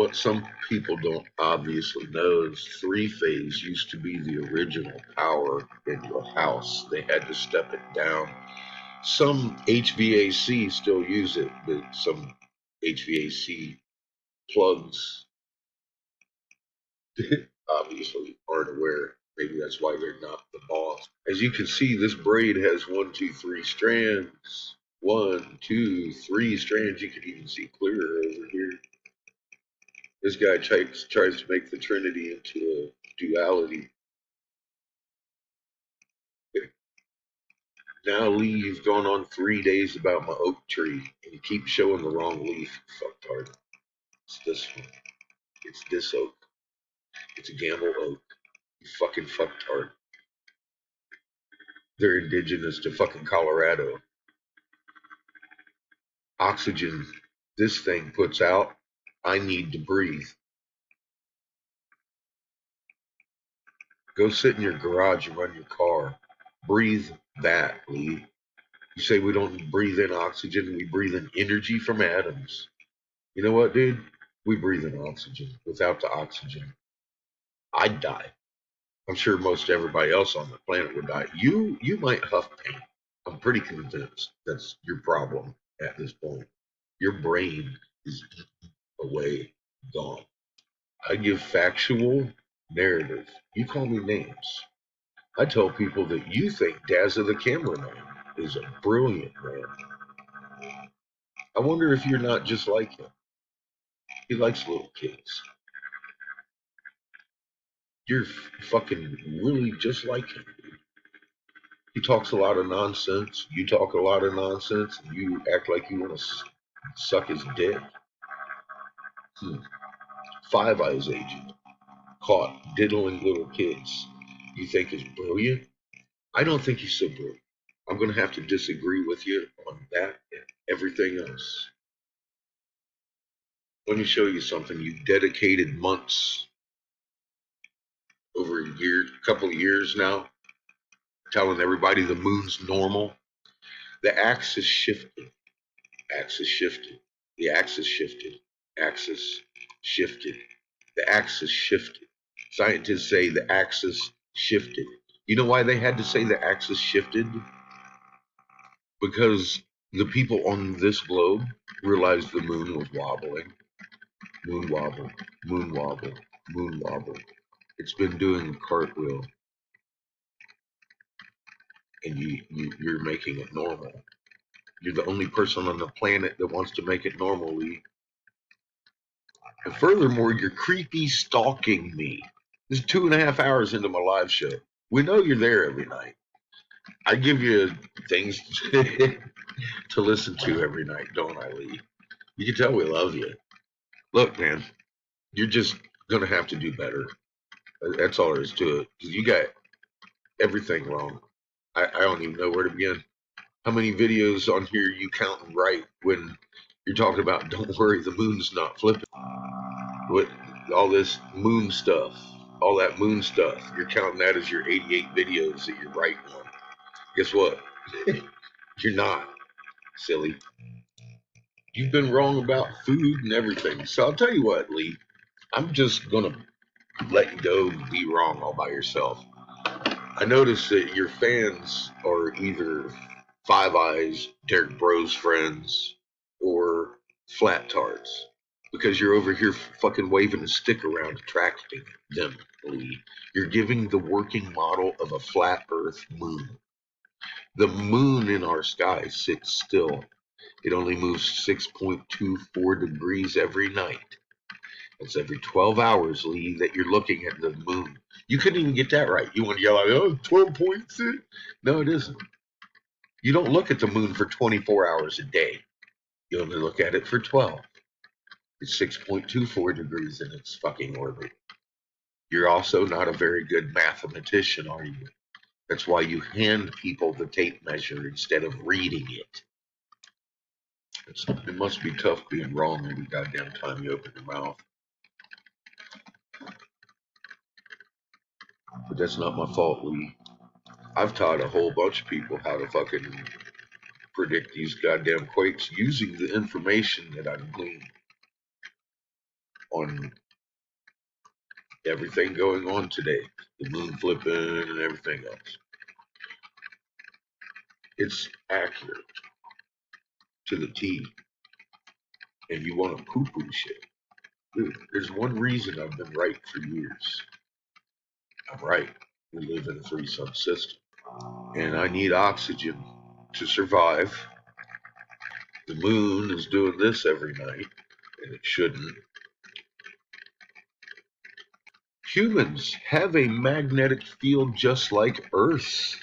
What some people don't obviously know is three-phase used to be the original power in your house. They had to step it down. Some HVAC still use it, but some HVAC plugs obviously aren't aware. Maybe that's why they're not the boss. As you can see, this braid has 1, 2, 3 strands. 1, 2, 3 strands. You can even see clearer over here. This guy tries to make the Trinity into a duality. Now, Lee, you've gone on 3 days about my oak tree, and you keep showing the wrong leaf, fucktard. It's this one. It's this oak. It's a gamble oak. You fucking fucktard. They're indigenous to fucking Colorado. Oxygen this thing puts out, I need to breathe. Go sit in your garage and run your car. Breathe that, Lee. You say we don't breathe in oxygen, we breathe in energy from atoms. You know what, dude? We breathe in oxygen. Without the oxygen, I'd die. I'm sure most everybody else on the planet would die. You might huff paint. I'm pretty convinced that's your problem at this point. Your brain is away, gone. I give factual narrative. You call me names. I tell people that you think Dazza the cameraman is a brilliant man. I wonder if you're not just like him. He likes little kids. You're fucking really just like him. He talks a lot of nonsense. You talk a lot of nonsense. And you act like you want to suck his dick. Five Eyes agent caught diddling little kids. You think is brilliant? I don't think he's so brilliant. I'm going to have to disagree with you on that and everything else. Let me show you something. You dedicated months, over a year, couple of years now, telling everybody the moon's normal. The axis shifted. Axis shifted. The axis shifted. Axis shifted. The axis shifted. Scientists say the axis shifted. You know why they had to say the axis shifted? Because the people on this globe realized the moon was wobbling. Moon wobble, moon wobble, moon wobble. It's been doing a cartwheel, and you're making it normal. You're the only person on the planet that wants to make it normal, Lee. And furthermore, you're creepy stalking me. This is 2.5 hours into my live show. We know you're there every night. I give you things to listen to every night, don't I, Lee? You can tell we love you. Look, man, you're just gonna have to do better. That's all there is to it. You got everything wrong. I don't even know where to begin. How many videos on here you counting right when you're talking about don't worry, the moon's not flipping? What all this moon stuff, all that moon stuff, you're counting that as your 88 videos that you're writing on. Guess what? You're not, silly. You've been wrong about food and everything. So I'll tell you what, Lee, I'm just gonna let you go and be wrong all by yourself. I notice that your fans are either Five Eyes, Derek Bro's friends, or flat tards. Because you're over here fucking waving a stick around attracting them, Lee. You're giving the working model of a flat earth moon. The moon in our sky sits still. It only moves 6.24 degrees every night. It's every 12 hours, Lee, that you're looking at the moon. You couldn't even get that right. You want to yell out, oh, 12.6? No, it isn't. You don't look at the moon for 24 hours a day. You only look at it for 12. It's 6.24 degrees in its fucking orbit. You're also not a very good mathematician, are you? That's why you hand people the tape measure instead of reading it. It must be tough being wrong every goddamn time you open your mouth. But that's not my fault, Lee. I've taught a whole bunch of people how to fucking predict these goddamn quakes using the information that I've gleaned. on everything going on today, the moon flipping and everything else. It's accurate to the T, and you want to poo-poo shit. Dude, there's one reason I've been right for years. I'm right. We live in a three-sun system, and I need oxygen to survive. The moon is doing this every night, and it shouldn't. Humans have a magnetic field just like Earth's.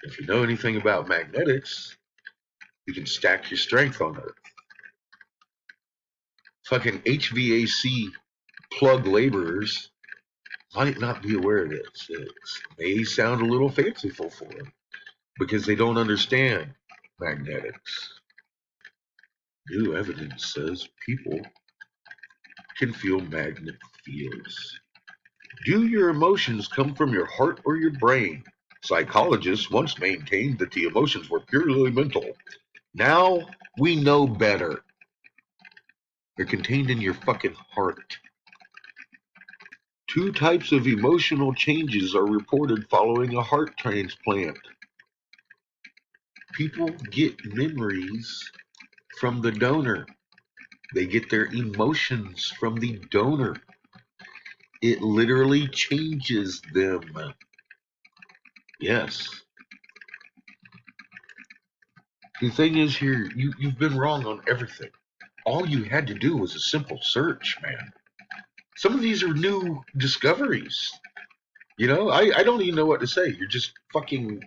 If you know anything about magnetics, you can stack your strength on Earth. Fucking HVAC plug laborers might not be aware of this. It may sound a little fanciful for them because they don't understand magnetics. New evidence says people can feel magnet fields. Do your emotions come from your heart or your brain? Psychologists once maintained that the emotions were purely mental. Now we know better. They're contained in your fucking heart. Two types of emotional changes are reported following a heart transplant. People get memories from the donor. They get their emotions from the donor. It literally changes them. Yes. The thing is here, you've been wrong on everything. All you had to do was a simple search, man. Some of these are new discoveries. You know, I don't even know what to say. You're just fucking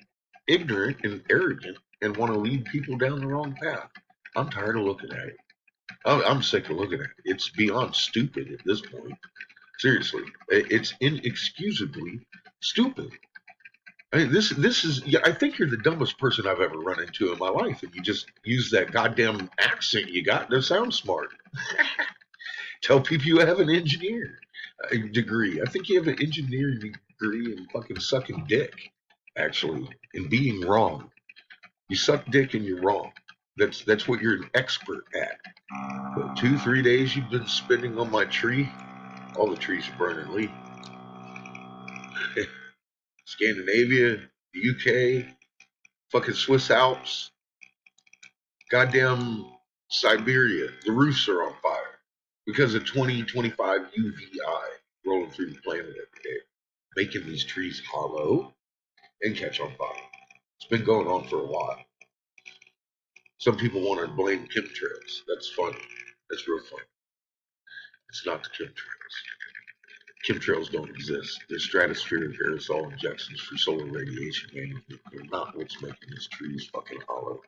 ignorant and arrogant and want to lead people down the wrong path. I'm tired of looking at it. I'm sick of looking at it. It's beyond stupid at this point. Seriously, it's inexcusably stupid. I mean, this is. Yeah, I think you're the dumbest person I've ever run into in my life, and you just use that goddamn accent you got to sound smart. Tell people you have an engineer degree. I think you have an engineering degree in fucking sucking dick, actually, and being wrong. You suck dick and you're wrong. That's what you're an expert at. But 2, 3 days you've been spending on my tree. All the trees are burning leaf. Scandinavia, the UK, fucking Swiss Alps, goddamn Siberia. The roofs are on fire because of 2025 UVI rolling through the planet every day, making these trees hollow and catch on fire. It's been going on for a while. Some people want to blame chemtrails. That's funny. That's real funny. It's not the chemtrails. Chemtrails don't exist. They're stratospheric aerosol injections for solar radiation management. They're not what's making these trees fucking hollow.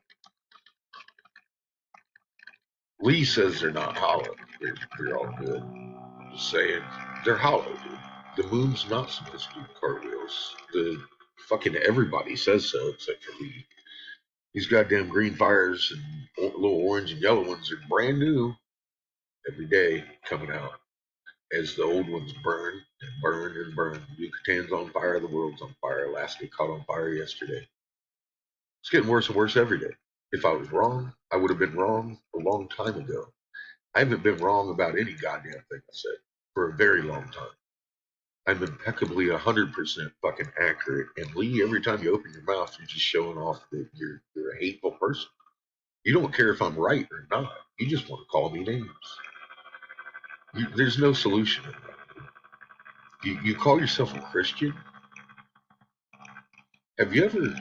Lee says they're not hollow. They're all good. I'm just saying, they're hollow, dude. The moon's not supposed to do cartwheels. The fucking everybody says so except for Lee. These goddamn green fires and little orange and yellow ones are brand new every day coming out as the old ones burn and burn and burn. Yucatan's on fire, the world's on fire. Alaska caught on fire yesterday. It's getting worse and worse every day. If I was wrong, I would have been wrong a long time ago. I haven't been wrong about any goddamn thing I said for a very long time. I'm impeccably 100% fucking accurate. And Lee, every time you open your mouth, you're just showing off that you're a hateful person. You don't care if I'm right or not. You just want to call me names. There's no solution in that. You call yourself a Christian? Have you ever?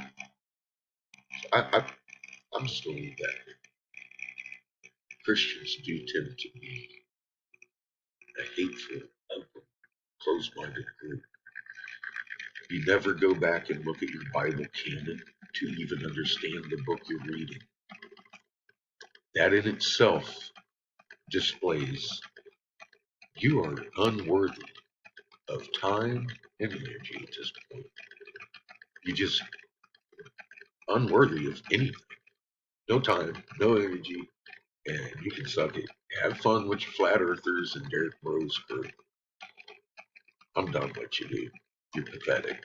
I'm just going to leave that here. Christians do tend to be a hateful, ugly, closed-minded group. You never go back and look at your Bible canon to even understand the book you're reading. That in itself displays you are unworthy of time and energy at this point. You're just unworthy of anything. No time, no energy, and you can suck it. Have fun with your flat earthers and Derek Bros crew. I'm done with you, dude. You're pathetic.